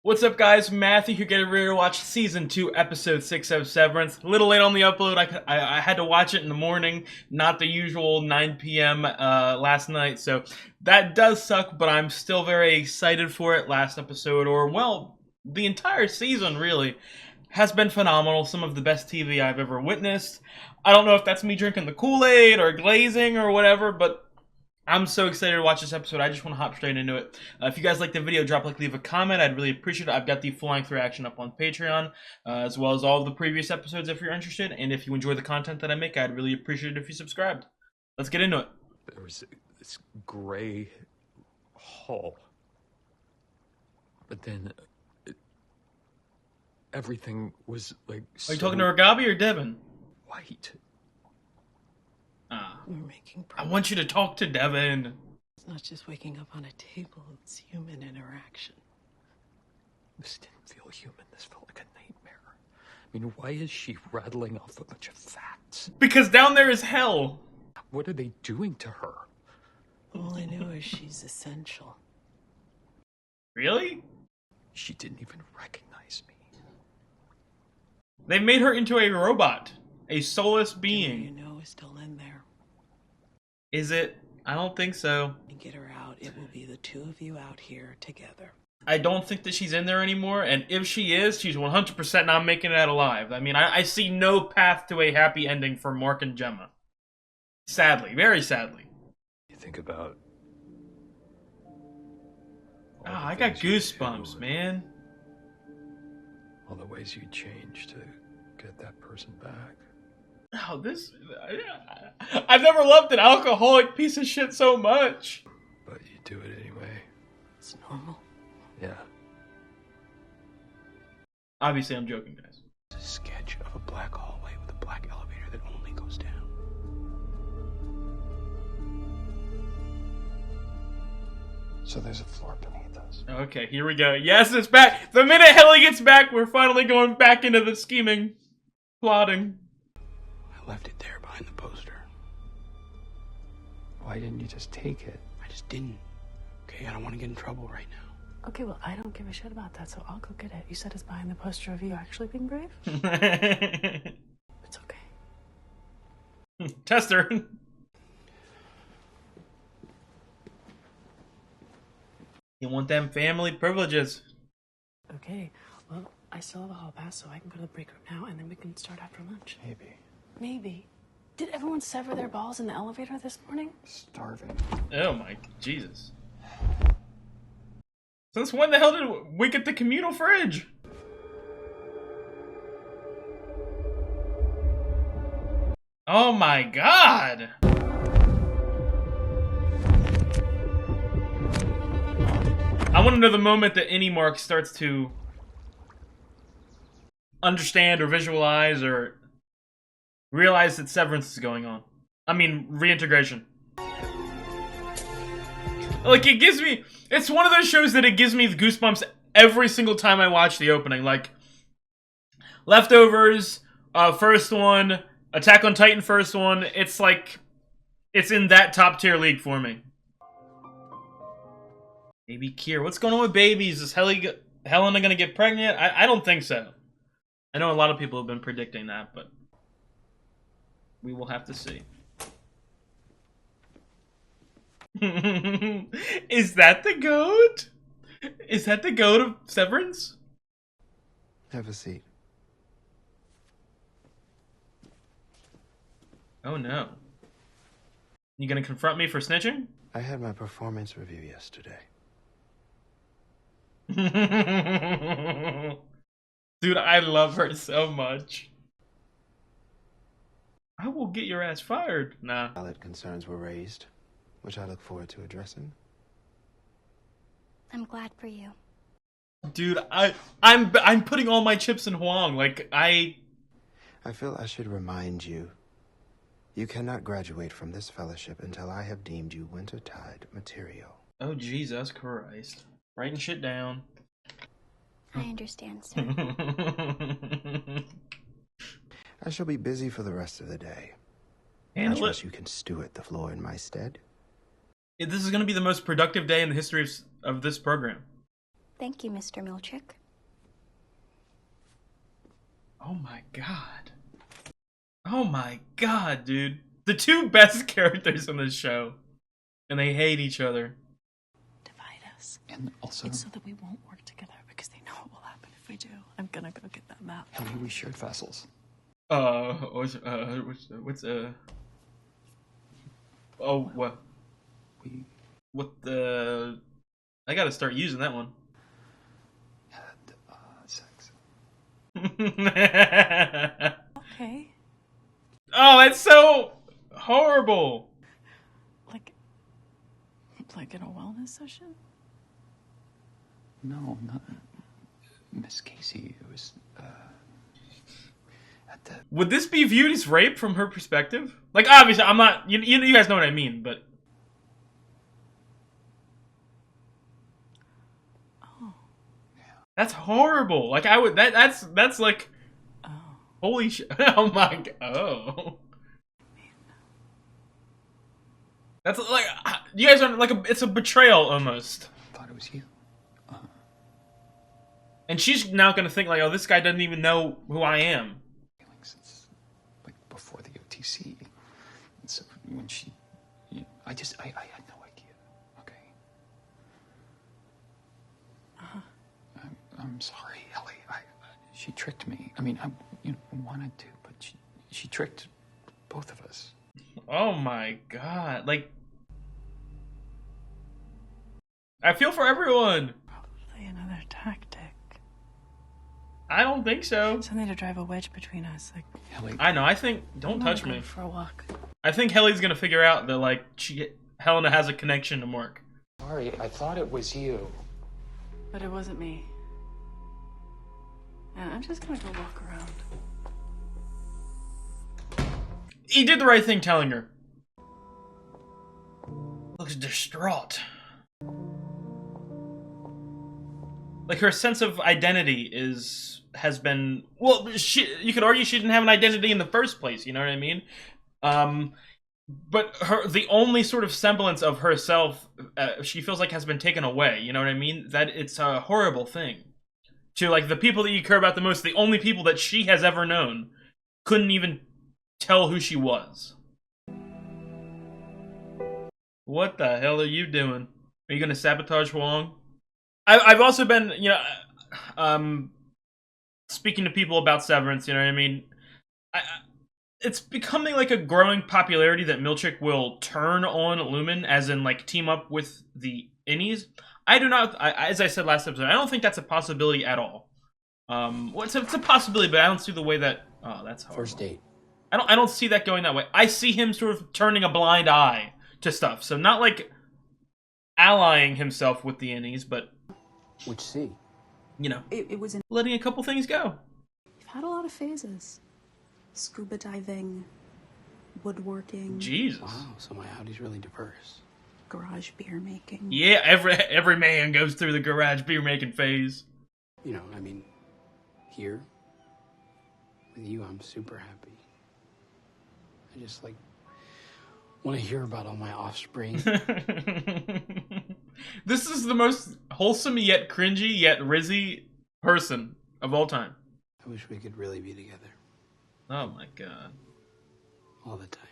What's up, guys? Matthew here, getting ready to watch Season 2, Episode 6 of Severance. A little late on the upload. I had to watch it in the morning, not the usual 9 p.m. Last night, so that does suck, but I'm still very excited for it. Last episode, or, well, the entire season, really, has been phenomenal. Some of the best TV I've ever witnessed. I don't know if that's me drinking the Kool-Aid or glazing or whatever, but I'm so excited to watch this episode. I just want to hop straight into it. If you guys like the video, drop a like, leave a comment. I'd really appreciate it. I've got the full-length reaction up on Patreon, as well as all of the previous episodes if you're interested. And if you enjoy the content that I make, I'd really appreciate it if you subscribed. Let's get into it. There was this gray hall, but then everything was like Are you talking to Ragabi or Devin? white. We're making I progress. want you to talk to Devin. It's not just waking up on a table, it's human interaction. This didn't feel human. This felt like a nightmare. I mean, why is she rattling off a bunch of facts? Because down there is hell. What are they doing to her? All I know is she's essential. Really? She didn't even recognize me. They made her into a robot. A soulless You being. know is still in there. Is it? I don't think so. And get her out, it will be the two of you out here together. I don't think that she's in there anymore, and if she is, she's 100% not making it out alive. I mean, I see no path to a happy ending for Mark and Gemma. Sadly, very sadly. You think about. all the I got things you goosebumps, do, man. All the ways you change to get that person back. Oh, this... I've never loved an alcoholic piece of shit so much. But you do it anyway. It's normal. Yeah. Obviously, I'm joking, guys. It's a sketch of a black hallway with a black elevator that only goes down. So there's a floor beneath us. Okay, here we go. Yes, it's back! The minute Helly gets back, we're finally going back into the scheming. Plotting. I left it there behind the poster. Why didn't you just take it? I just didn't. Okay, I don't want to get in trouble right now. Okay, well, I don't give a shit about that, so I'll go get it. You said it's behind the poster of you actually being brave? It's okay. Tester. You want them family privileges. Okay, well, I still have a hall pass, so I can go to the break room now, and then we can start after lunch. Maybe. Maybe. Did everyone sever their balls in the elevator this morning? Starving. Oh my Jesus. Since when the hell did we get the communal fridge? Oh my God. I want to know the moment that any Mark starts to understand or visualize or realize that Severance is going on. I mean, reintegration. Like, it gives me... It's one of those shows that it gives me the goosebumps every single time I watch the opening. Like, Leftovers, first one, Attack on Titan, first one. It's like... It's in that top tier league for me. Baby Kier. What's going on with babies? Is Helena gonna get pregnant? I don't think so. I know a lot of people have been predicting that, but... we will have to see. Is that the goat? Is that the goat of Severance? Have a seat. Oh no. You gonna confront me for snitching? I had my performance review yesterday. Dude, I love her so much. I will get your ass fired. Nah. Valid concerns were raised, which I look forward to addressing. I'm glad for you. Dude, I'm putting all my chips in Huang. Like, I feel I should remind you, you cannot graduate from this fellowship until I have deemed you wintertide material. Oh, Jesus Christ. Writing shit down. I understand, sir. I shall be busy for the rest of the day. I Handle trust it. you can steward the floor in my stead. This is going to be the most productive day in the history of this program. Thank you, Mr. Milchick. Oh my god. Oh my god, dude. The two best characters in this show. And they hate each other. Divide us. And also, It's so that we won't work together because they know what will happen if we do. I'm gonna go get that map. Ellie, we shared vessels. Oh, what? What the... I gotta start using that one. Had sex. Okay. Oh, that's so horrible. Like in a wellness session? No, not Miss Casey. It was at the. Would this be viewed as rape from her perspective? Like, obviously, I'm not... You guys know what I mean, but... Oh. That's horrible. Like, I would... That's like... Oh. Holy shit. Oh my god. Oh. That's like... You guys are like... It's a betrayal, almost. I thought it was you. And she's now gonna think like, oh, this guy doesn't even know who I am. Since like before the OTC, and so when she, I had no idea. Okay. I'm sorry, Ellie. She tricked me. I mean, I wanted to, but she tricked both of us. Oh my god. Like, I feel for everyone. Probably another tactic. I don't think so. Something to drive a wedge between us. Like, Ellie, I know. I think... Don't I'm gonna touch go me. for a walk. I think Helly's gonna figure out that, like, Helena has a connection to Mark. Sorry, I thought it was you. But it wasn't me. And I'm just gonna go walk around. He did the right thing telling her. Looks distraught. Like, her sense of identity has been... Well, you could argue she didn't have an identity in the first place, you know what I mean? But the only sort of semblance of herself, she feels like has been taken away, you know what I mean? That it's a horrible thing. To, like, the people that you care about the most, the only people that she has ever known, couldn't even tell who she was. What the hell are you doing? Are you gonna sabotage Huang? I've also been, speaking to people about Severance, you know what I mean? It's becoming like a growing popularity that Milchick will turn on Lumen, as in, like, team up with the innies. I do not, as I said last episode, I don't think that's a possibility at all. Well, it's a possibility, but I don't see the way that... Oh, that's horrible. First date. I don't see that going that way. I see him sort of turning a blind eye to stuff. So not like allying himself with the innies, but... Which sea? You know, It was letting a couple things go. You've had a lot of phases. Scuba diving, woodworking, Jesus. Wow, so my Audi's really diverse. garage beer making. Yeah, every man goes through the garage beer making phase. You know, I mean, here, with you, I'm super happy. I just, like, want to hear about all my offspring. This is the most wholesome yet cringy yet rizzy person of all time. I wish we could really be together Oh my god. all the time.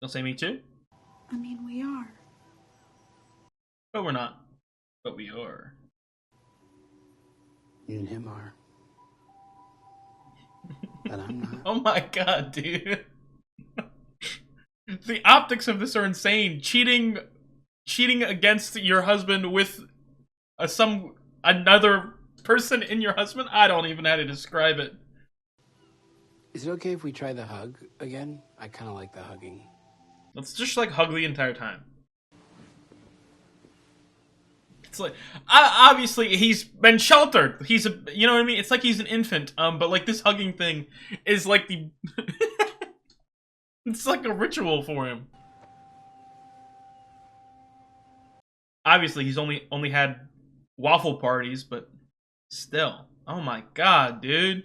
Don't say me too? I mean, we are. But we're not. But we are. You and him are. But I'm not. Oh my god, dude. The optics of this are insane. Cheating against your husband with another person in your husband? I don't even know how to describe it. Is it okay if we try the hug again? I kind of like the hugging. Let's just like hug the entire time. It's like, obviously he's been sheltered. He's you know what I mean? It's like he's an infant. But like this hugging thing is like the, it's like a ritual for him. Obviously he's only had waffle parties, but still. Oh my god, dude.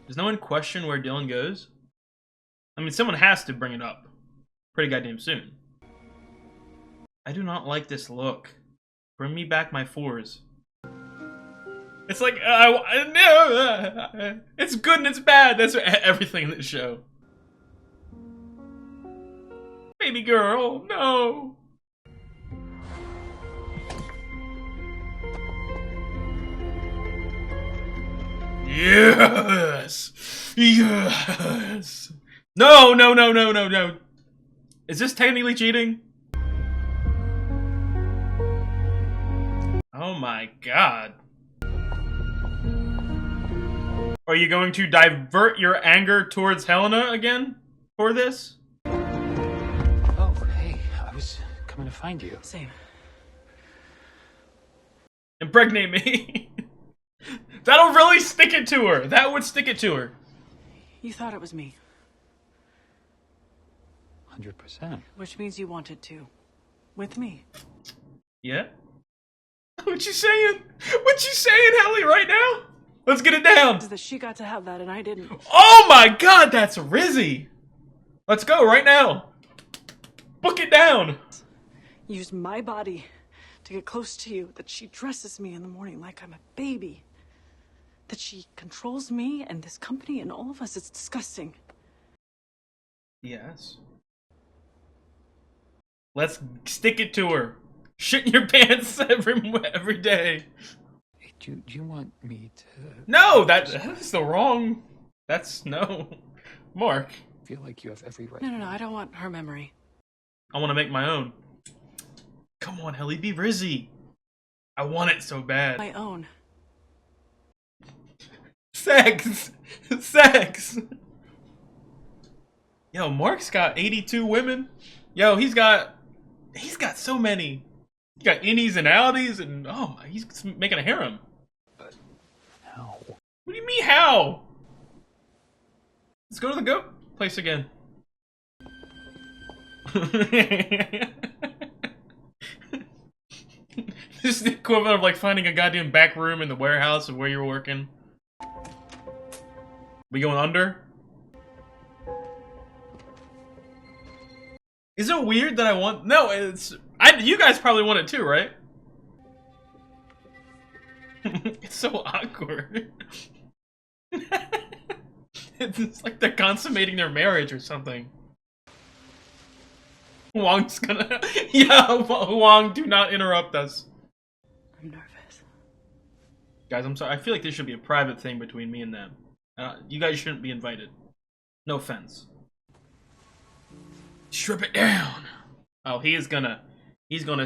Does no one question where Dylan goes? I mean, someone has to bring it up pretty goddamn soon. I do not like this look. Bring me back my fours. It's like, it's good and it's bad. That's everything in this show. Baby girl, no. Yes! Yes! No, no, no, no, no, no. Is this technically cheating? Oh my god. Are you going to divert your anger towards Helena again for this? Oh, hey, I was coming to find you. Same. Impregnate me. That'll really stick it to her. That would stick it to her. You thought it was me, 100%. which means you wanted to. With me. Yeah? What you saying? What you saying, Helly, right now? Let's get it down. Is that she got to have that and I didn't. Oh my god, that's Rizzy. Let's go right now. Book it down. Use my body to get close to you. That she dresses me in the morning like I'm a baby. That she controls me and this company and all of us. It's disgusting. Yes. Let's stick it to her. Shit in your pants every day. Hey, do you want me to No, that's the wrong. That's no. Mark, feel like you have every right? No, I don't want her memory. I want to make my own. Come on, Helly, be Rizzy. I want it so bad. My own. Sex! Sex! Yo, Mark's got 82 women. Yo, he's got so many. He's got innies and outies and oh my, he's making a harem. How? What do you mean how? Let's go to the goat place again. This is the equivalent of like finding a goddamn back room in the warehouse of where you're working. We going under? Is it weird that I want? No, you guys probably want it too, right? It's so awkward. It's like they're consummating their marriage or something. Wong's gonna... Yeah, Wong, do not interrupt us. I'm nervous. Guys, I'm sorry. I feel like this should be a private thing between me and them. You guys shouldn't be invited. No offense. Strip it down. Oh, he's gonna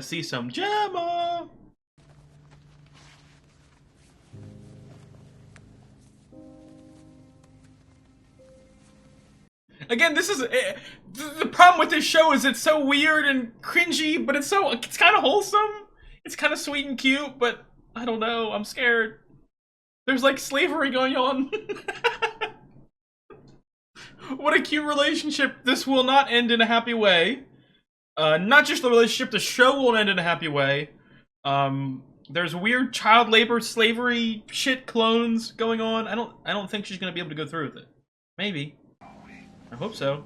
see some Gemma. Again, this is the problem with this show is it's so weird and cringy, but it's kind of wholesome. It's kind of sweet and cute, but I don't know. I'm scared. There's like slavery going on. What a cute relationship. This will not end in a happy way. Not just the relationship, the show won't end in a happy way. There's weird child labor, slavery, shit clones going on. I don't think she's gonna be able to go through with it. Maybe. I hope so.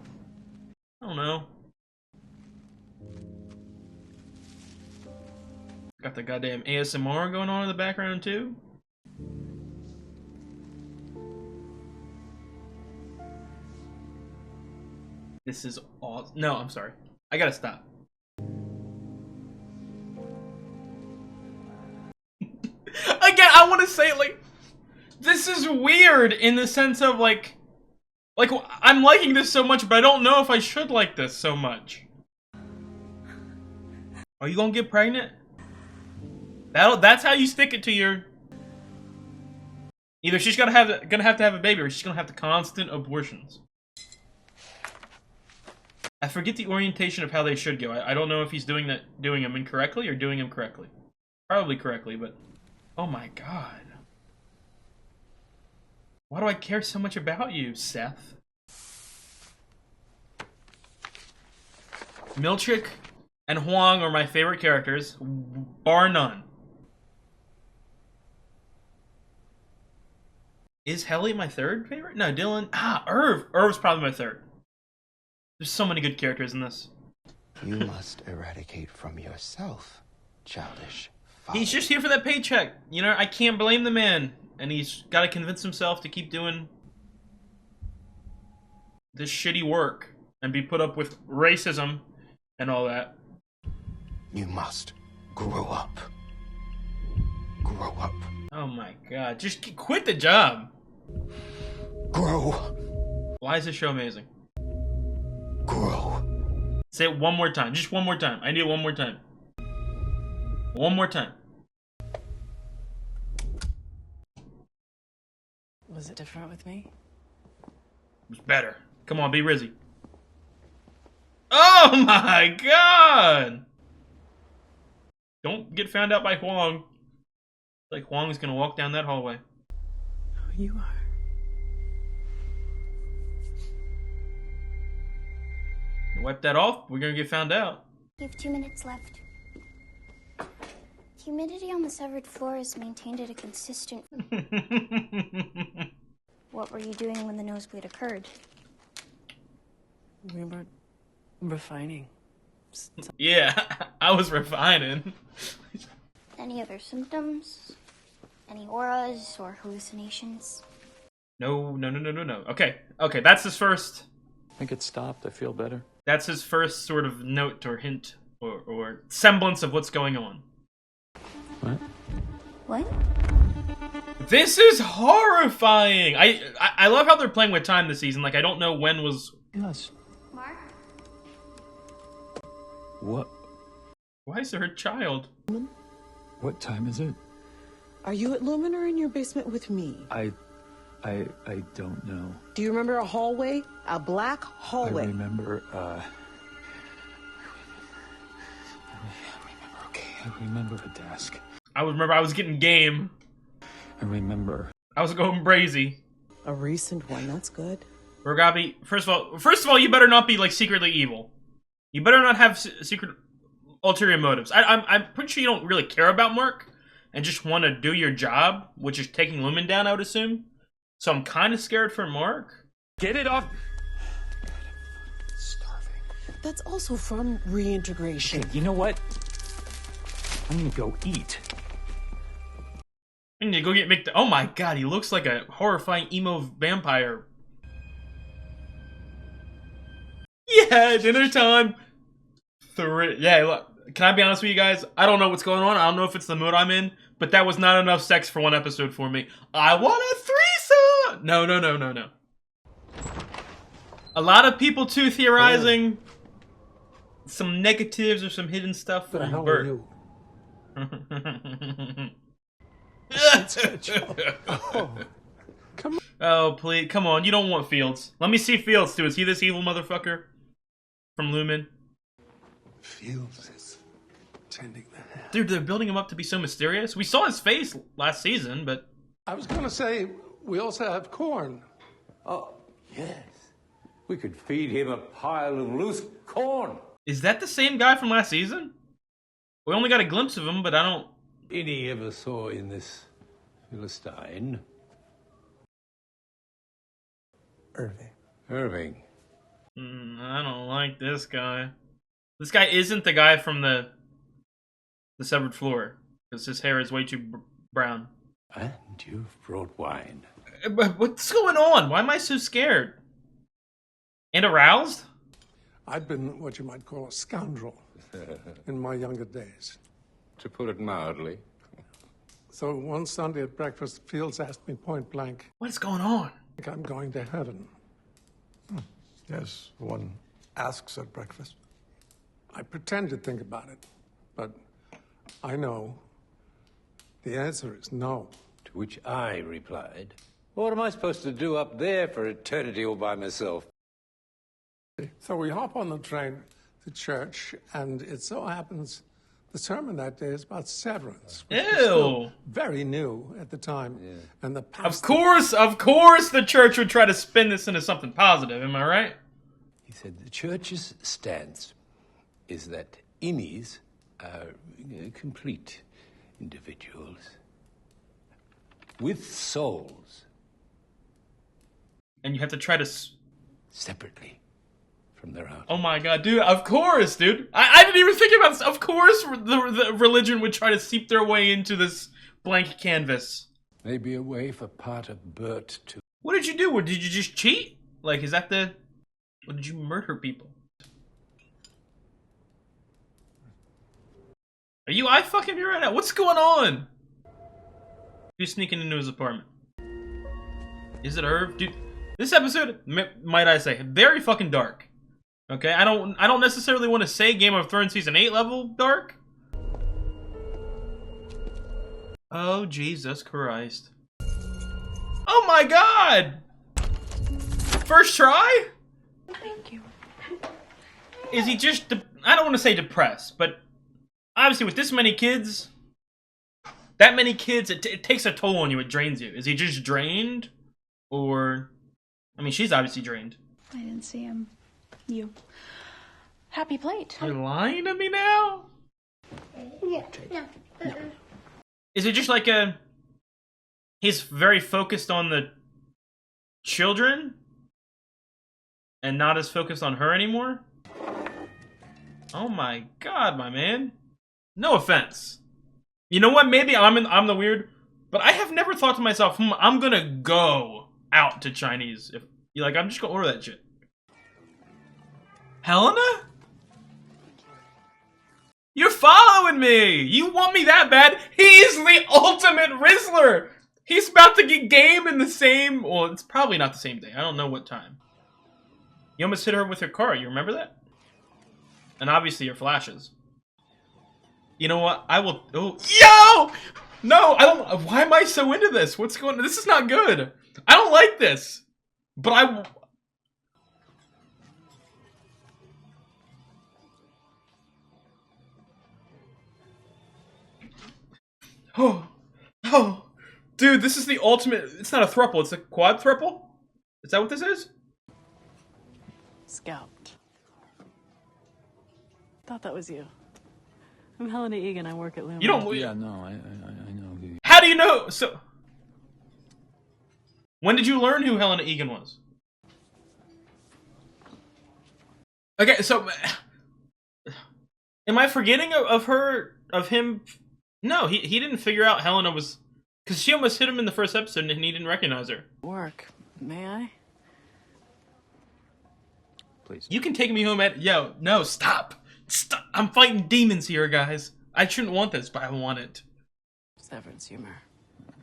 I don't know. Got the goddamn ASMR going on in the background too. This is all. No, I'm sorry. I gotta stop. Again, I want to say like, this is weird in the sense of like I'm liking this so much, but I don't know if I should like this so much. Are you gonna get pregnant? That's how you stick it to your. Either she's gonna have to have a baby, or she's gonna have the constant abortions. I forget the orientation of how they should go. I don't know if he's doing them incorrectly or doing them correctly. Probably correctly, but oh my god. Why do I care so much about you, Seth? Milchick and Huang are my favorite characters, bar none. Is Helly my third favorite? No, Dylan. Irv. Irv's probably my third. There's so many good characters in this. You must eradicate from yourself childish folly. He's just here for that paycheck. You know, I can't blame the man. And he's got to convince himself to keep doing this shitty work and be put up with racism and all that. You must grow up. Grow up. Oh my god. Just quit the job. Grow. Why is this show amazing? Grow. Say it one more time. Just one more time. I need it one more time. One more time. Was it different with me? It was better. Come on, be Rizzy. Oh my god! Don't get found out by Huang. Like Huang's gonna walk down that hallway. Oh, you are. Wipe that off, we're gonna get found out. You have 2 minutes left. Humidity on the severed floor is maintained at a consistent... What were you doing when the nosebleed occurred? We were refining. Yeah, I was refining. Any other symptoms? Any auras or hallucinations? No. Okay, that's his first... I think it stopped. I feel better. That's his first sort of note or hint or semblance of what's going on. What? What? This is horrifying! I love how they're playing with time this season. Like, I don't know when was... Yes. Mark? What? Why is there a child? What time is it? Are you at Lumen or in your basement with me? I don't know. Do you remember a hallway? A black hallway? I remember, okay, I remember a desk. I was getting game. I remember. I was going brazy. A recent one, that's good. Rogabi, first of all, you better not be, like, secretly evil. You better not have secret ulterior motives. I'm pretty sure you don't really care about Mark and just want to do your job, which is taking Lumen down, I would assume. So I'm kind of scared for Mark. Get it off! Starving. That's also from reintegration. Okay, you know what? I'm gonna go eat. I need to go get Oh my god, he looks like a horrifying emo vampire. Yeah, dinner time. Yeah, look, can I be honest with you guys? I don't know what's going on. I don't know if it's the mood I'm in, but that was not enough sex for one episode for me. I want a threesome! No. A lot of people, too, theorizing some negatives or some hidden stuff from Bert. Oh, please. Come on. You don't want Fields. Let me see Fields, too. Is he this evil motherfucker from Lumen? Fields is tending the hand. Dude, they're building him up to be so mysterious. We saw his face last season, but... I was going to say, we also have corn. Oh, yes. We could feed him a pile of loose corn. Is that the same guy from last season? We only got a glimpse of him, but I don't... Any ever saw in this Philistine? Irving. I don't like this guy. This guy isn't the guy from the severed floor, because his hair is way too brown. And you've brought wine. But what's going on? Why am I so scared? And aroused? I've been what you might call a scoundrel in my younger days. To put it mildly. So one Sunday at breakfast, Fields asked me point blank, What's going on? I think I'm going to heaven. Yes, one asks at breakfast. I pretend to think about it, but I know the answer is no. To which I replied, what am I supposed to do up there for eternity all by myself? So we hop on the train to church, and it so happens the sermon that day is about severance. Which was still very new at the time. Yeah. And the pastor... Of course the church would try to spin this into something positive, am I right? He said the church's stance is that innies are complete individuals with souls. And you have to try to... Separately from their house. Oh my god, dude, of course, dude. I didn't even think about this. Of course the religion would try to seep their way into this blank canvas. Maybe a way for part of Bert to... What did you do? Or did you just cheat? Like, is that the... Or did you murder people? Are you eye-fucking me right now? What's going on? Who's sneaking into his apartment? Is it Irv? Dude, this episode, might I say, very fucking dark. Okay, I don't necessarily want to say Game of Thrones Season 8 level dark. Oh, Jesus Christ. Oh my god! First try? Thank you. Is he just, I don't want to say depressed, but obviously with this many kids, that many kids, it takes a toll on you, it drains you. Is he just drained? Or, I mean, she's obviously drained. I didn't see him. You. Happy plate. You're lying to me now? Yeah. No. Is it just like he's very focused on the children and not as focused on her anymore? Oh my god, my man. No offense. You know what? Maybe I'm the weird, but I have never thought to myself, I'm gonna go out to Chinese. If like, I'm just gonna order that shit. Helena? You're following me! You want me that bad? He's the ultimate Rizzler! He's about to get game in the same... Well, it's probably not the same day. I don't know what time. You almost hit her with your car. You remember that? And obviously your flashes. You know what? I will... Oh, yo! No, I don't... Why am I so into this? What's going on? This is not good. I don't like this. But I... Oh, dude, this is the ultimate. It's not a thruple, it's a quad thruple? Is that what this is? Scout. Thought that was you. I'm Helena Egan, I work at Lumen. You don't. Yeah, no, I know who you... How do you know? So, when did you learn who Helena Egan was? Okay, so, am I forgetting of her, of him? No, he didn't figure out Helena was... Because she almost hit him in the first episode and he didn't recognize her. Work. May I? Please. You can take me home at... Yo, no, stop. Stop. I'm fighting demons here, guys. I shouldn't want this, but I want it. Severance humor.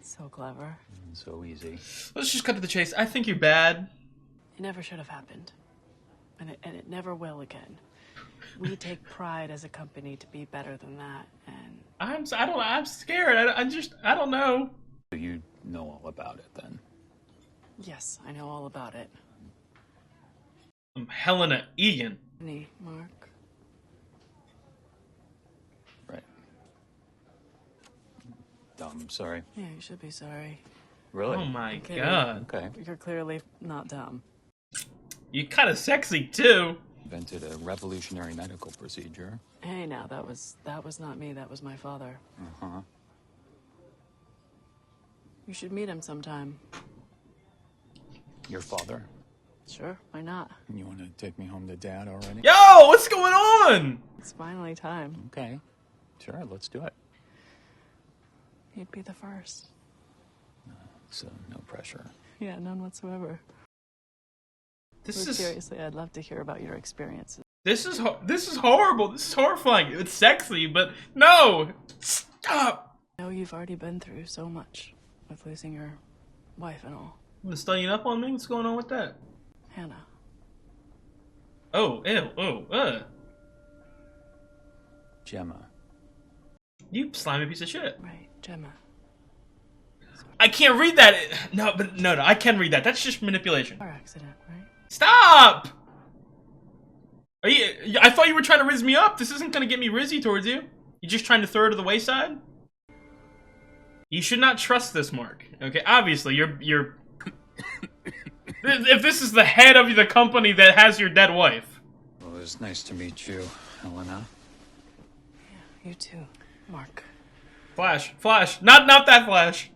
So clever. So easy. Let's just cut to the chase. I think you're bad. It never should have happened. And it never will again. We take pride as a company to be better than that, and... I'm scared. I don't know. You know all about it, then? Yes, I know all about it. I'm Helena Egan. Mark. Right. Dumb, sorry. Yeah, you should be sorry. Really? Oh my Okay. god. Okay. You're clearly not dumb. You're kind of sexy, too. Invented a revolutionary medical procedure. Hey, now, that was not me, that was my father. Uh-huh. You should meet him sometime. Your father? Sure, why not? You want to take me home to Dad already? Yo, what's going on? It's finally time. Okay. Sure, let's do it. You'd be the first. So, no pressure. Yeah, none whatsoever. But seriously, I'd love to hear about your experiences. This is horrible. This is horrifying. It's sexy, but no! Stop! I know you've already been through so much with losing your wife and all. You studying up on me? What's going on with that? Hannah. Oh, ew, Gemma. You slimy piece of shit. Right, Gemma. I can't read that. No, I can read that. That's just manipulation. Car accident, right? Stop! Are you? I thought you were trying to rizz me up. This isn't gonna get me rizzy towards you. You're just trying to throw it to the wayside? You should not trust this, Mark. Okay, obviously, you're... If this is the head of the company that has your dead wife. Well, it was nice to meet you, Helena. Yeah, you too, Mark. Flash. Not that Flash.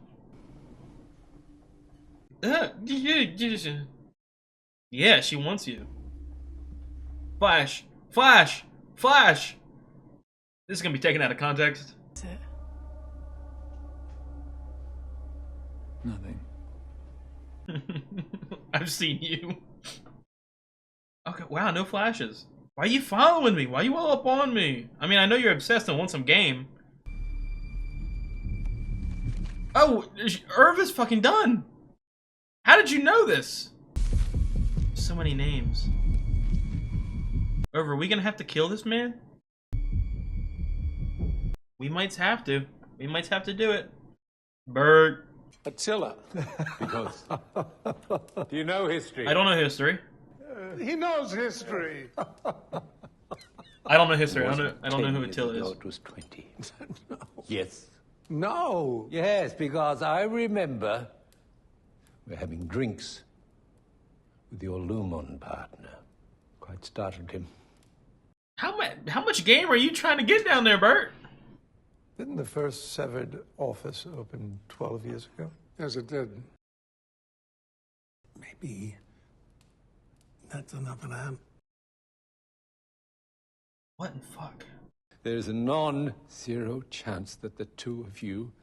Yeah, she wants you. Flash! Flash! Flash! This is gonna be taken out of context. That's it. Nothing. I've seen you. Okay, wow, no flashes. Why are you following me? Why are you all up on me? I mean, I know you're obsessed and want some game. Oh, Irv is fucking done. How did you know this? So many names. Irv, are we gonna have to kill this man? We might have to. We might have to do it. Bert. Attila. Because. Do you know history? I don't know history. He knows history. I don't know history. I don't know who Attila is. It was 20. No. Yes. No. Yes, because I remember we're having drinks with your Lumon partner. Quite startled him. How much game are you trying to get down there, Bert? Didn't the first severed office open 12 years ago? Yes, it did. Maybe that's enough of that. What in fuck? There's a non-zero chance that the two of you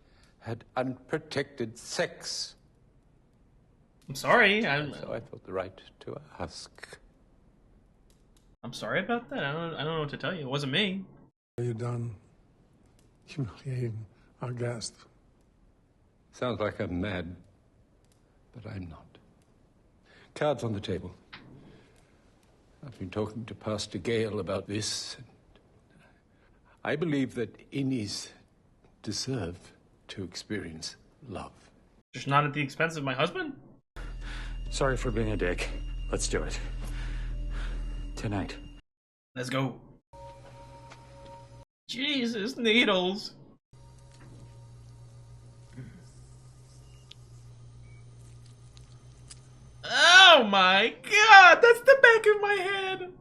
had unprotected sex. I'm sorry. So I thought the right to ask. I'm sorry about that. I don't know what to tell you. It wasn't me. Are you done humiliating our guest? Sounds like I'm mad, but I'm not. Cards on the table. I've been talking to Pastor Gale about this. And I believe that innies deserve to experience love. Just not at the expense of my husband? Sorry for being a dick. Let's do it. Tonight. Let's go. Jesus, needles. Oh my god, that's the back of my head.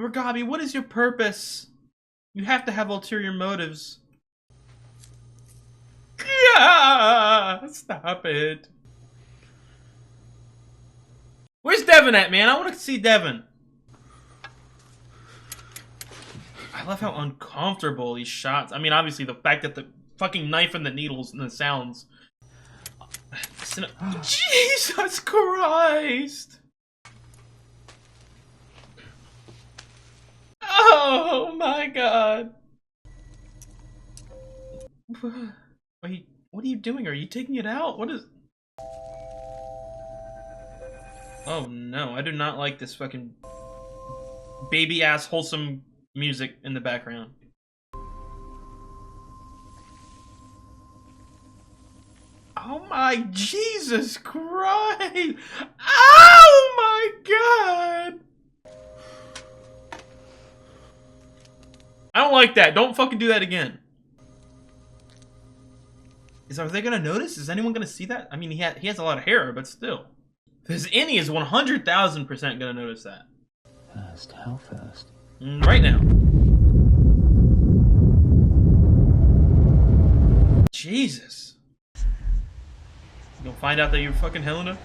Ragabi, what is your purpose? You have to have ulterior motives. Yeah, stop it. Where's Devin at, man? I want to see Devin. I love how uncomfortable these shots. I mean, obviously the fact that the fucking knife and the needles and the sounds. Jesus Christ! Oh my god! Wait, what are you doing? Are you taking it out? What is? Oh no, I do not like this fucking baby ass wholesome music in the background. Oh my Jesus Christ! Oh my god! I don't like that. Don't fucking do that again. Are they gonna notice? Is anyone gonna see that? I mean, he has a lot of hair, but still. This innie is 100,000% gonna notice that. Fast? How fast? Right now. Jesus. You'll find out that you're fucking Helena?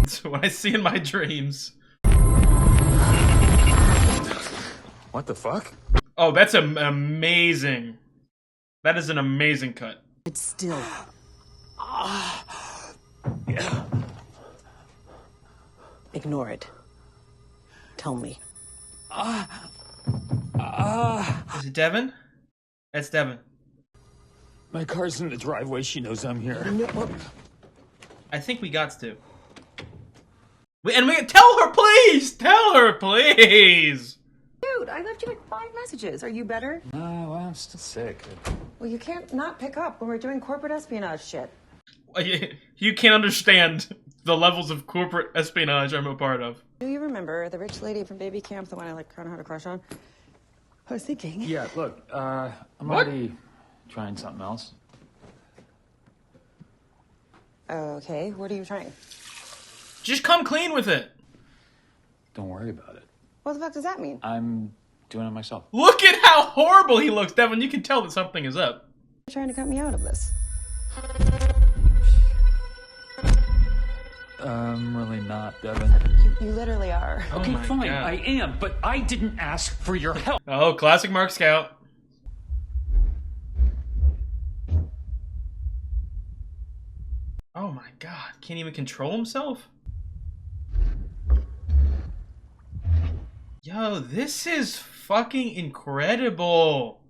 That's what I see in my dreams. What the fuck? Oh, that's amazing. That is an amazing cut. It's still. Ignore it. Tell me. Is it Devin? That's Devin. My car's in the driveway. She knows I'm here. No. I think we got to. And we tell her, please! Tell her, please! Dude, I left you like 5 messages. Are you better? Well, I'm still sick. Well, you can't not pick up when we're doing corporate espionage shit. You can't understand the levels of corporate espionage I'm a part of. Do you remember the rich lady from baby camp, the one I like kind of had a crush on? I was thinking. Yeah, look, I'm already trying something else. Okay, what are you trying? Just come clean with it. Don't worry about it. What the fuck does that mean? I'm doing it myself. Look at how horrible he looks, Devin. You can tell that something is up. You're trying to cut me out of this. Really not, Devin. You literally are. Okay, my fine, God. I am, but I didn't ask for your help. Oh, classic Mark Scout. Oh my God, can't even control himself? Yo, this is fucking incredible.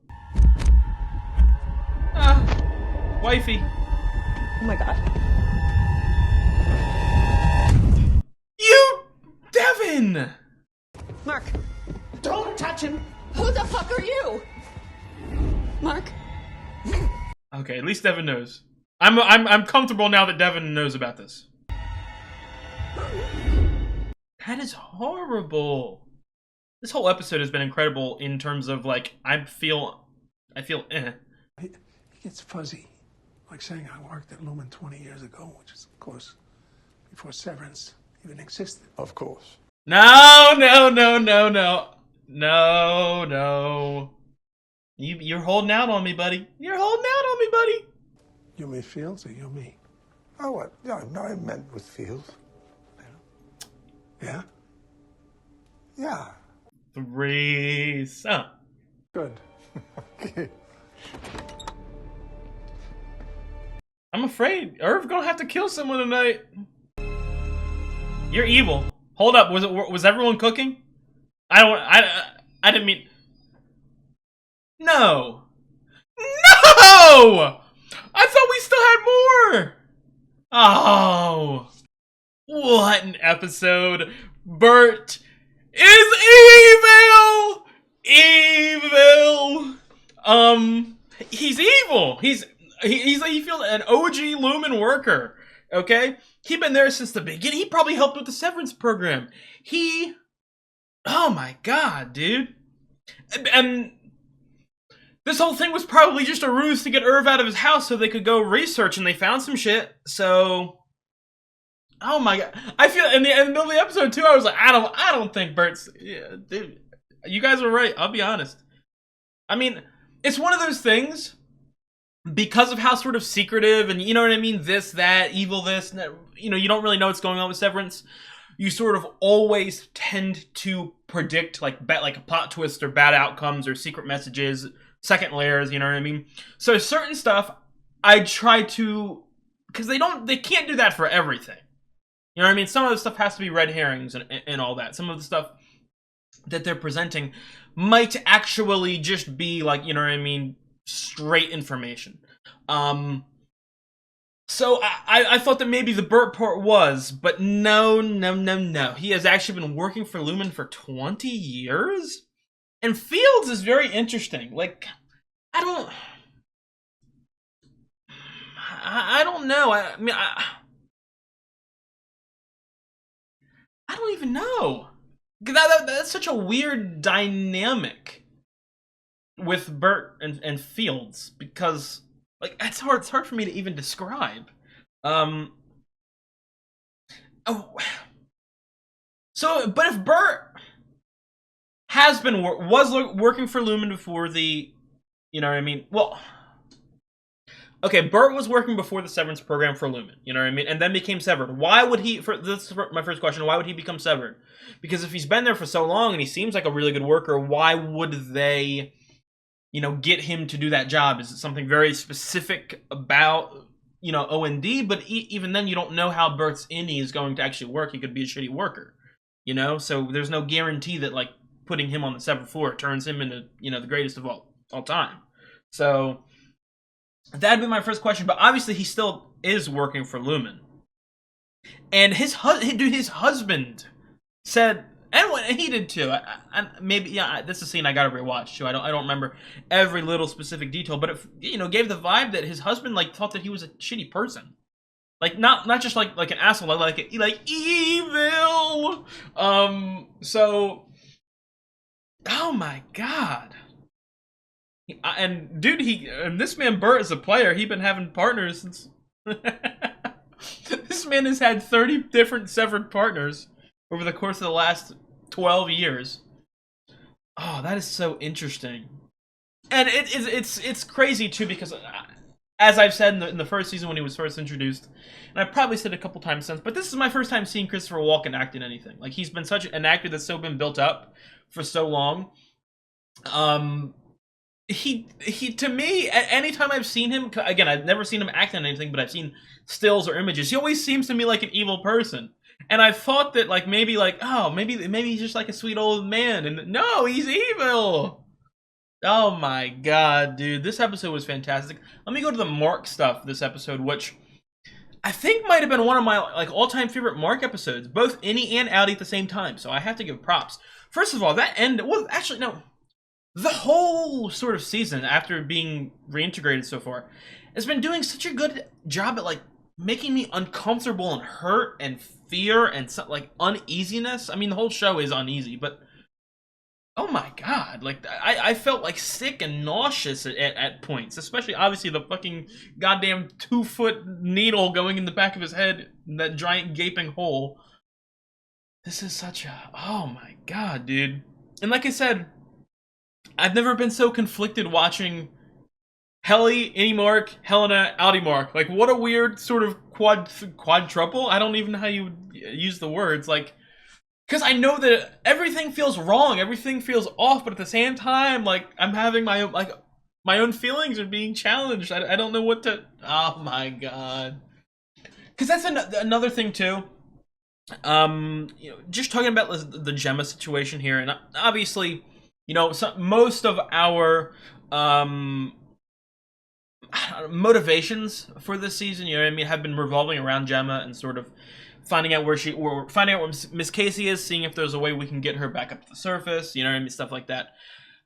Ah, wifey. Oh my God. You, Devin! Mark. Don't touch him. Who the fuck are you? Mark. Okay, at least Devin knows. I'm comfortable now that Devin knows about this. That is horrible. This whole episode has been incredible in terms of like I feel eh. It gets fuzzy, like saying I worked at Lumen 20 years ago, which is, of course, before Severance even existed. Of course. No. You're holding out on me, buddy. You're holding out on me, buddy. You mean Fields or you me? Oh, what? No, I meant with Fields. Yeah? Yeah. Threesome. Good. Okay. I'm afraid Irv's gonna have to kill someone tonight. You're evil. Hold up, was everyone cooking? I didn't mean. No. No! I thought we still had more. Oh, what an episode! Bert is evil. Evil. He's evil. He feels an OG Lumen worker. Okay, he's been there since the beginning. He probably helped with the Severance program. Oh my God, dude. And this whole thing was probably just a ruse to get Irv out of his house so they could go research, and they found some shit. So, oh my God, I feel in the middle of the episode too. I was like, I don't think Bert's. Yeah, dude, you guys are right. I'll be honest. I mean, it's one of those things because of how sort of secretive and you know what I mean. This, that, evil, this. You know, you don't really know what's going on with Severance. You sort of always tend to predict like a plot twist or bad outcomes or secret messages. Second layers, you know what I mean? So certain stuff, I try to, because they can't do that for everything. You know what I mean? Some of the stuff has to be red herrings and all that. Some of the stuff that they're presenting might actually just be like, you know what I mean, straight information. So I thought that maybe the Burt part was, but no. He has actually been working for Lumen for 20 years? And Fields is very interesting. Like, I don't know. I mean, I don't even know. That's such a weird dynamic with Burt and Fields because, like, it's hard for me to even describe. Oh. So, but if Burt has been was working for Lumen before the, you know what I mean? Well, okay, Burt was working before the Severance program for Lumen, you know what I mean? And then became severed. Why would he, this is my first question, why would he become severed? Because if he's been there for so long and he seems like a really good worker, why would they, you know, get him to do that job? Is it something very specific about, you know, O&D? But even then, you don't know how Burt's innie is going to actually work. He could be a shitty worker, you know? So there's no guarantee that, like, putting him on the severed floor turns him into, you know, the greatest of all time. So that'd be my first question. But obviously he still is working for Lumen. And his husband said, and he did too. Maybe, yeah, this is a scene I gotta rewatch too. I don't remember every little specific detail, but it, you know, gave the vibe that his husband like thought that he was a shitty person. Like not just like an asshole, like evil. So, oh my God. And dude, this man Burt is a player. He's been having partners since. This man has had 30 different severed partners over the course of the last 12 years. Oh, that is so interesting. And it's crazy too, because as I've said in the first season when he was first introduced, and I've probably said it a couple times since, but this is my first time seeing Christopher Walken act in anything. Like, he's been such an actor that's so been built up for so long. He to me, at any time I've seen him, again, I've never seen him act in anything, but I've seen stills or images. He always seems to me like an evil person. And I thought that, like, maybe he's just like a sweet old man, and no, he's evil. Oh my god, dude, this episode was fantastic. Let me go to the Mark stuff this episode, which I think might have been one of my like all-time favorite Mark episodes, both Innie and Outie at the same time. So I have to give props. First of all, that end, well, actually no, the whole sort of season after being reintegrated so far has been doing such a good job at like making me uncomfortable and hurt and fear and like uneasiness. I mean, the whole show is uneasy, but oh my god, like I felt like sick and nauseous at points, especially obviously the fucking goddamn 2-foot needle going in the back of his head, that giant gaping hole. This is such a, oh my god, dude. And like I said, I've never been so conflicted watching Helly, Innie Mark, Helena, Outie Mark. Like, what a weird sort of quadruple. I don't even know how you would use the words, like, because I know that everything feels wrong, everything feels off, but at the same time, like, I'm having my own, like, my own feelings are being challenged. I don't know what to, oh my god. Because that's another thing, too. You know, just talking about the Gemma situation here, and obviously, you know, most of our, motivations for this season, you know what I mean, have been revolving around Gemma and sort of finding out where Miss Casey is, seeing if there's a way we can get her back up to the surface, you know what I mean, stuff like that.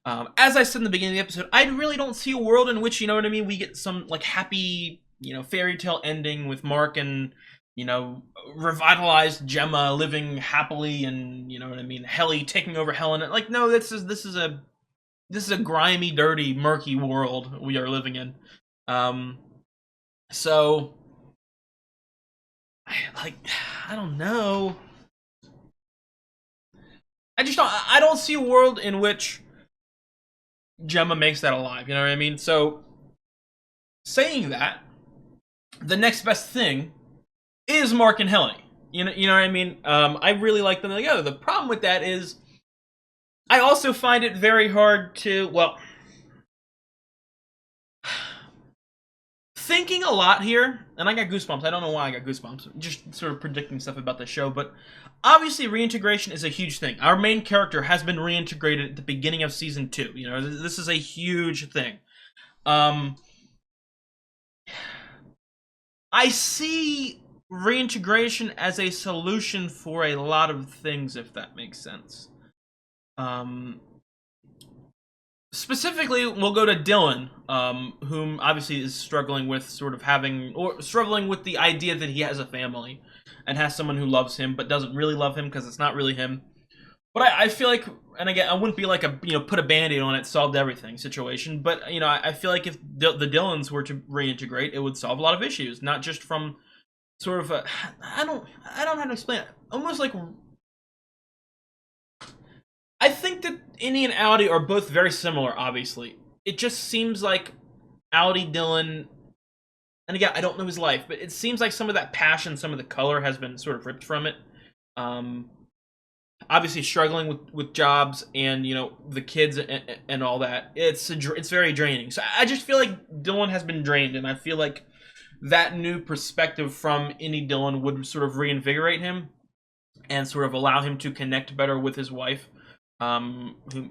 As I said in the beginning of the episode, I really don't see a world in which, you know what I mean, we get some like happy, you know, fairy tale ending with Mark and, you know, revitalized Gemma living happily, and, you know what I mean, Helly taking over Helena. Like, no, this is a grimy, dirty, murky world we are living in. So I don't know. I don't see a world in which Gemma makes that alive, you know what I mean? So, saying that, the next best thing is Mark and Helly. You know what I mean? I really like them together. The problem with that is, I also find it very hard to, well, thinking a lot here, and I got goosebumps. I don't know why I got goosebumps. Just sort of predicting stuff about the show, but obviously reintegration is a huge thing. Our main character has been reintegrated at the beginning of season 2. You know, this is a huge thing. I see reintegration as a solution for a lot of things, if that makes sense. Specifically, we'll go to Dylan, whom obviously is struggling with struggling with the idea that he has a family and has someone who loves him but doesn't really love him because it's not really him. But I feel like, and again, I wouldn't be like a, you know, put a band-aid on it, solved everything situation, but, you know, I feel like if the Dylans were to reintegrate, it would solve a lot of issues, not just from sort of a, I don't know how to explain it, almost like, I think that Innie and Outie are both very similar, obviously. It just seems like Outie, Dylan, and again, I don't know his life, but it seems like some of that passion, some of the color has been sort of ripped from it. Obviously struggling with jobs and, you know, the kids and all that. It's very draining. So I just feel like Dylan has been drained, and I feel like that new perspective from Innie Dylan would sort of reinvigorate him and sort of allow him to connect better with his wife.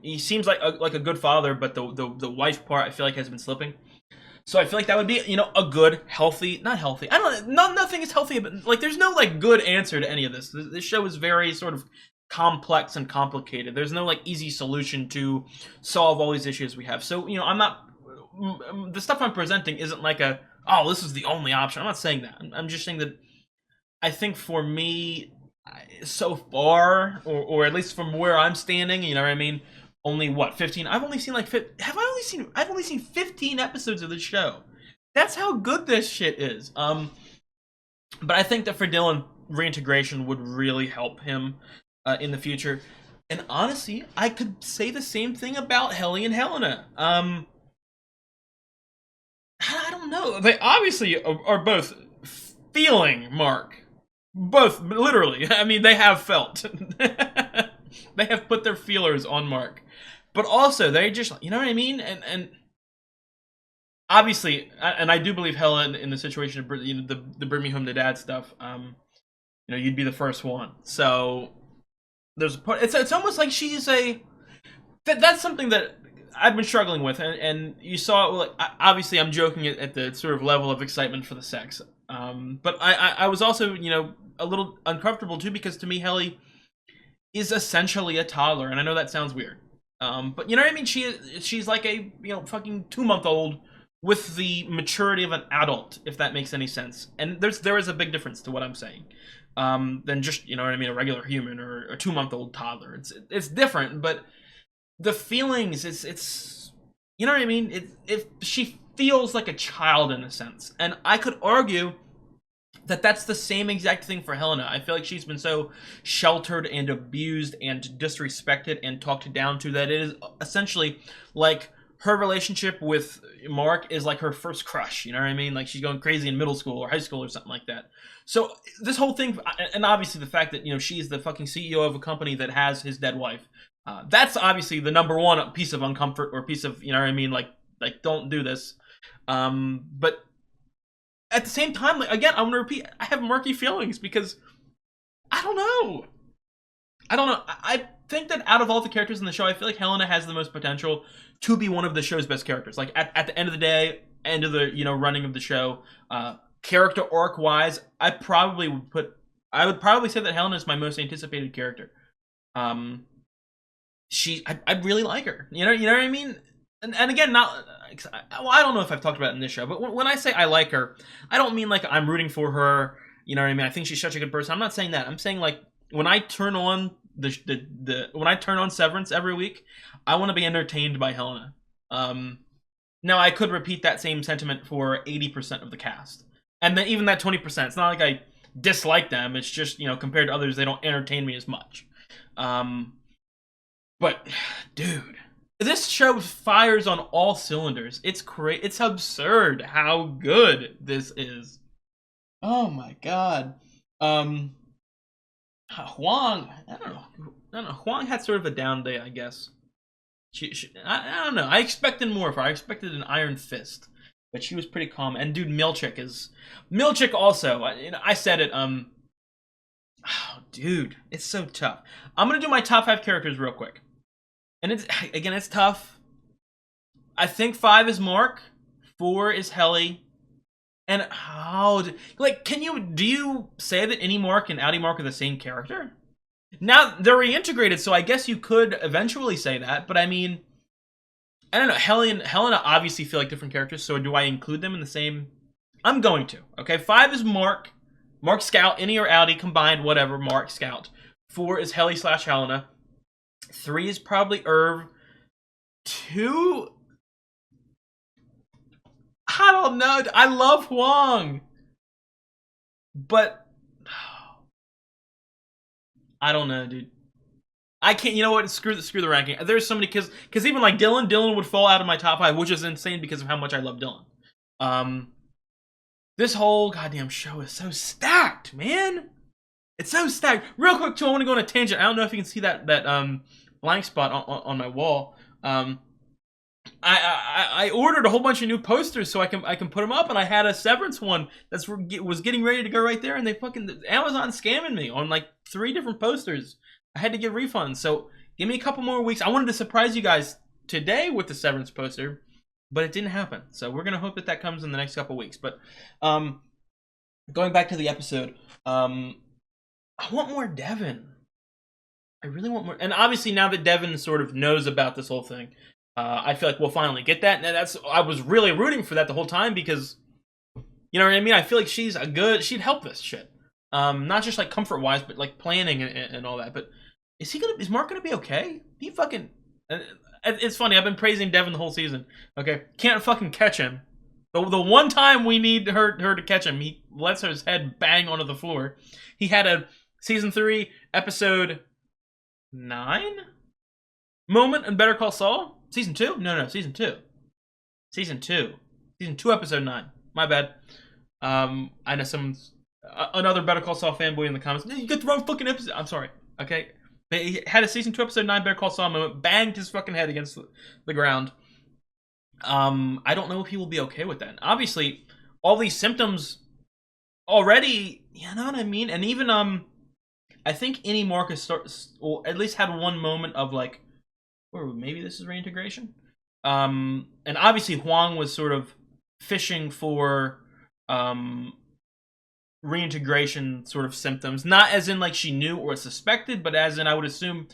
He seems like a good father, but the wife part I feel like has been slipping. So I feel like that would be, you know, a good, healthy, not healthy. I don't know, nothing is healthy, but like there's no like good answer to any of this. This show is very sort of complex and complicated. There's no like easy solution to solve all these issues we have. So, you know, the stuff I'm presenting isn't like oh, this is the only option. I'm not saying that. I'm just saying that I think for me, so far, or at least from where I'm standing, you know what I mean? Only what, 15? I've only seen like I've only seen 15 episodes of this show. That's how good this shit is. But I think that for Dylan, reintegration would really help him in the future. And honestly, I could say the same thing about Helly and Helena. I don't know. They obviously are both feeling Mark. Both, literally. I mean, they have felt. They have put their feelers on Mark. But also, they just, you know what I mean? And obviously, and I do believe Helen in the situation of, you know, the bring me home to dad stuff, you know, you'd be the first one. So, there's a part, it's almost like she's that's something that I've been struggling with, and you saw it, like, obviously I'm joking at the sort of level of excitement for the sex. But I was also, you know, a little uncomfortable too, because to me, Helly is essentially a toddler, and I know that sounds weird. But you know what I mean? She's like a, you know, fucking 2-month-old with the maturity of an adult, if that makes any sense. And there is a big difference to what I'm saying, than just, you know what I mean, a regular human or a 2-month-old toddler. It's different, but the feelings, it's you know what I mean? If she feels like a child in a sense, and I could argue that that's the same exact thing for Helena. I feel like she's been so sheltered and abused and disrespected and talked down to that it is essentially like her relationship with Mark is like her first crush, you know what I mean? Like she's going crazy in middle school or high school or something like that. So this whole thing, and obviously the fact that, you know, she's the fucking CEO of a company that has his dead wife, that's obviously the number one piece of uncomfort or piece of, you know what I mean, like don't do this. But at the same time, like, again, I'm gonna repeat, I have murky feelings because I don't know. I think that out of all the characters in the show, I feel like Helena has the most potential to be one of the show's best characters. Like at the end of the day, end of the, you know, running of the show, character arc wise, I would probably say that Helena is my most anticipated character. I really like her. You know what I mean? And again, not, well, I don't know if I've talked about it in this show, but when I say I like her, I don't mean like I'm rooting for her. You know what I mean? I think she's such a good person. I'm not saying that. I'm saying like when I turn on when I turn on Severance every week, I want to be entertained by Helena. Now I could repeat that same sentiment for 80% of the cast, and then even that 20%. It's not like I dislike them. It's just, you know, compared to others, they don't entertain me as much. But dude, this show fires on all cylinders. It's great. It's absurd how good this is. Oh my god. Huang, I don't know. Huang had sort of a down day, I guess. I don't know. I expected more of her. I expected an iron fist, but she was pretty calm. And dude, Milchick also. I said it. Oh, dude, it's so tough. I'm gonna do my top 5 characters real quick. And it's tough. I think 5 is Mark, 4 is Helly, and do you say that any Mark and Outie Mark are the same character? Now they're reintegrated, so I guess you could eventually say that. But I mean, I don't know. Helly and Helena obviously feel like different characters, so do I include them in the same? I'm going to. Okay, 5 is Mark Scout, any or Outie combined, whatever. Mark Scout. 4 is Helly / Helena. 3 is probably Irv. 2, I don't know. I love Huang, but I don't know, dude. I can't. You know what? Screw the ranking. There's so many, because even like Dylan would fall out of my top 5, which is insane because of how much I love Dylan. This whole goddamn show is so stacked, man. It's so stacked. Real quick too, I want to go on a tangent. I don't know if you can see that blank spot on my wall. I ordered a whole bunch of new posters so I can put them up, and I had a Severance one was getting ready to go right there, and Amazon scamming me on like 3 different posters. I had to get refunds, so give me a couple more weeks. I wanted to surprise you guys today with the Severance poster, but it didn't happen. So we're gonna hope that comes in the next couple weeks. But going back to the episode, I want more Devin. I really want more, and obviously now that Devin sort of knows about this whole thing, I feel like we'll finally get that. And I was really rooting for that the whole time because, you know what I mean? I feel like she'd help this shit. Not just like comfort wise, but like planning and all that. But is Mark gonna be okay? He fucking, it's funny, I've been praising Devin the whole season. Okay, can't fucking catch him. The one time we need her to catch him, he lets his head bang onto the floor. He had a season 3 episode 9 moment in Better Call Saul? Season 2? No, season 2. Season 2. Season 2, episode 9. My bad. I know someone's... another Better Call Saul fanboy in the comments. You got the wrong fucking episode. I'm sorry. Okay? He had a season 2, episode 9 Better Call Saul moment. Banged his fucking head against the ground. I don't know if he will be okay with that. Obviously, all these symptoms already... You know what I mean? And even, I think any Marcus or at least had one moment of like... Or maybe this is reintegration? And obviously Huang was sort of fishing for reintegration sort of symptoms. Not as in like she knew or suspected, but as in I would assume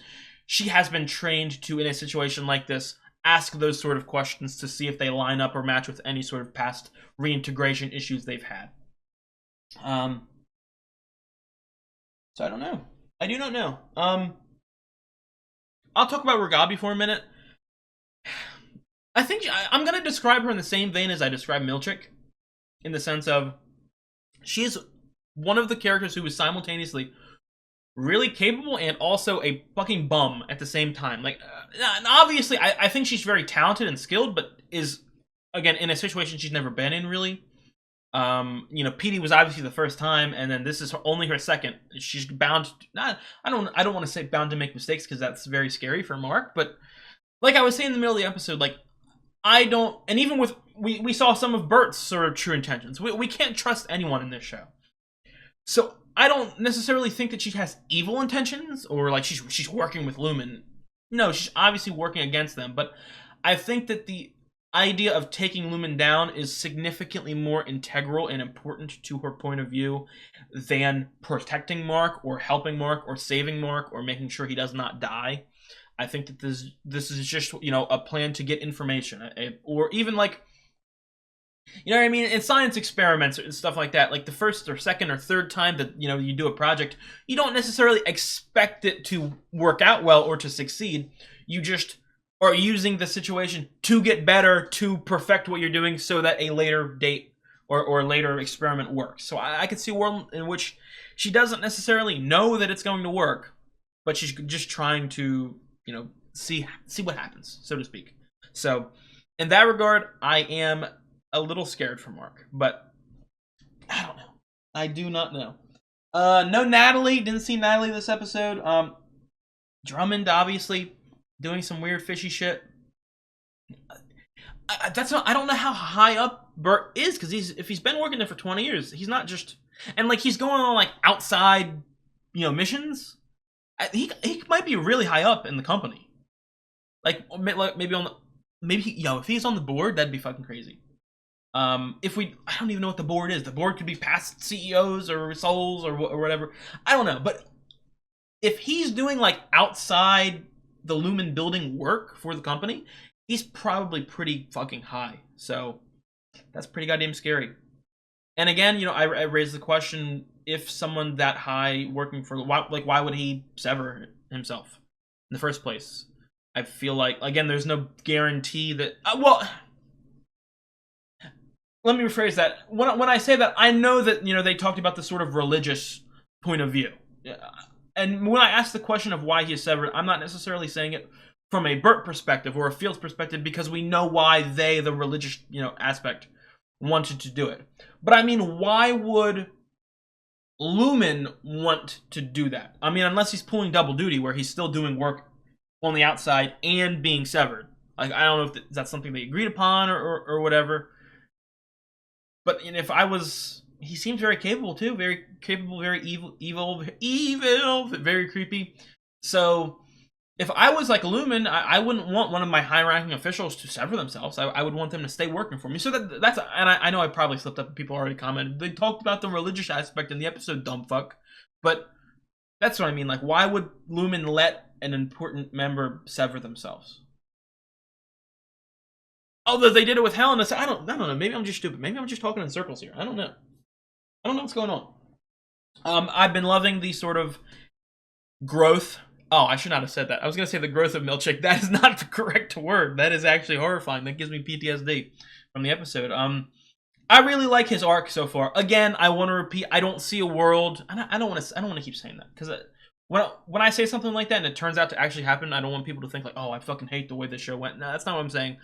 she has been trained to, in a situation like this, ask those sort of questions to see if they line up or match with any sort of past reintegration issues they've had. So I don't know. I do not know. I'll talk about Ragabi for a minute. I think I'm going to describe her in the same vein as I described Milchick, in the sense of she is one of the characters who is simultaneously really capable and also a fucking bum at the same time. Like, obviously, I think she's very talented and skilled, but is, again, in a situation she's never been in, really. You know, PD was obviously the first time, and then this is only her second. She's bound to, I don't want to say bound to make mistakes, because that's very scary for Mark, but like I was saying in the middle of the episode, like, I don't, and even with, we saw some of Bert's sort of true intentions. We can't trust anyone in this show. So I don't necessarily think that she has evil intentions, or like she's working with Lumen. No, she's obviously working against them, but I think that the idea of taking Lumen down is significantly more integral and important to her point of view than protecting Mark, or helping Mark, or saving Mark, or making sure he does not die. I think that this is just, you know, a plan to get information, or even like, you know what I mean, in science experiments and stuff like that, like the first or second or third time that, you know, you do a project, you don't necessarily expect it to work out well or to succeed. You just are using the situation to get better, to perfect what you're doing, so that a later date or later experiment works. So I could see a world in which she doesn't necessarily know that it's going to work, but she's just trying to, you know, see what happens, so to speak. So in that regard, I am a little scared for Mark, but I don't know. I do not know. No Natalie. Didn't see Natalie this episode. Drummond, obviously, doing some weird fishy shit. I don't know how high up Bert is, because if he's been working there for 20 years, he's not just, and like he's going on like outside, you know, missions. He might be really high up in the company. Like maybe if he's on the board, that'd be fucking crazy. I don't even know what the board is. The board could be past CEOs or souls or whatever. I don't know. But if he's doing like outside the Lumen building work for the company, he's probably pretty fucking high. So that's pretty goddamn scary. And again, you know, I raised the question, if someone that high working for, why would he sever himself in the first place? I feel like, again, there's no guarantee that, let me rephrase that. When I say that, I know that, you know, they talked about the sort of religious point of view. And when I ask the question of why he is severed, I'm not necessarily saying it from a Burt perspective or a Fields perspective, because we know why they, the religious, you know, aspect, wanted to do it. But I mean, why would Lumen want to do that? I mean, unless he's pulling double duty, where he's still doing work on the outside and being severed. Like, I don't know if that's something they agreed upon or whatever. But if I was, he seems very capable too, very capable, very evil, very creepy. So if I was like Lumen, I wouldn't want one of my high-ranking officials to sever themselves. I would want them to stay working for me. So that's, and I know I probably slipped up and people already commented. They talked about the religious aspect in the episode, dumb fuck. But that's what I mean. Like, why would Lumen let an important member sever themselves? Although they did it with Helen, I don't know. Maybe I'm just stupid. Maybe I'm just talking in circles here. I don't know. I don't know what's going on. I've been loving the sort of growth. Oh, I should not have said that. I was going to say the growth of Milchick. That is not the correct word. That is actually horrifying. That gives me PTSD from the episode. I really like his arc so far. Again, I want to repeat. I don't see a world. I don't want to keep saying that, because when I say something like that and it turns out to actually happen, I don't want people to think like, oh, I fucking hate the way this show went. No, that's not what I'm saying.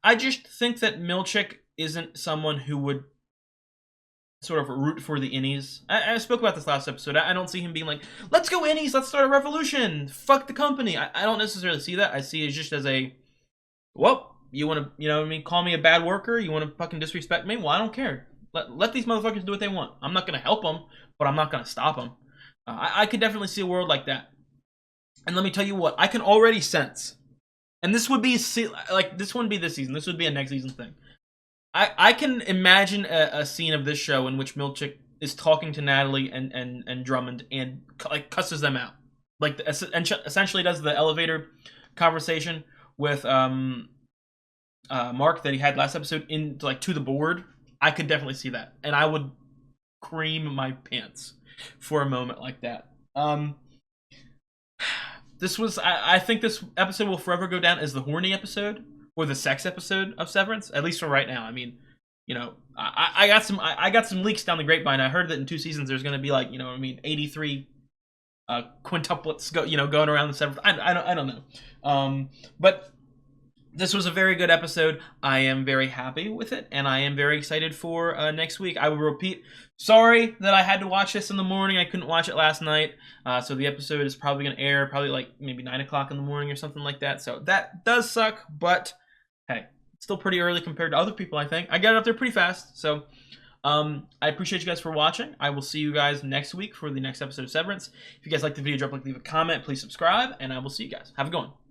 I just think that Milchick isn't someone who would sort of root for the innies. I spoke about this last episode. I don't see him being like, let's go innies, let's start a revolution, fuck the company. I don't necessarily see that. I see it just as a, well, you want to, you know what I mean, call me a bad worker, you want to fucking disrespect me? Well, I don't care. Let these motherfuckers do what they want. I'm not going to help them, but I'm not going to stop them. I could definitely see a world like that. And let me tell you what, I can already sense, and this would be, like, this wouldn't be this season, this would be a next season thing. I can imagine a scene of this show in which Milchick is talking to Natalie and Drummond and like cusses them out, like essentially does the elevator conversation with Mark that he had last episode to the board. I could definitely see that, and I would cream my pants for a moment like that. This was I think this episode will forever go down as the horny episode. Or the sex episode of Severance, at least for right now. I mean, you know, I got some leaks down the grapevine. I heard that in 2 seasons there's going to be like, you know what I mean, 83 quintuplets going around the Severance. I don't know. But this was a very good episode. I am very happy with it, and I am very excited for next week. I will repeat, sorry that I had to watch this in the morning. I couldn't watch it last night. So the episode is probably going to air probably like maybe 9 o'clock in the morning or something like that. So that does suck, but hey, it's still pretty early compared to other people, I think. I got it up there pretty fast. So I appreciate you guys for watching. I will see you guys next week for the next episode of Severance. If you guys like the video, drop a like, leave a comment, please subscribe, and I will see you guys. Have a good one.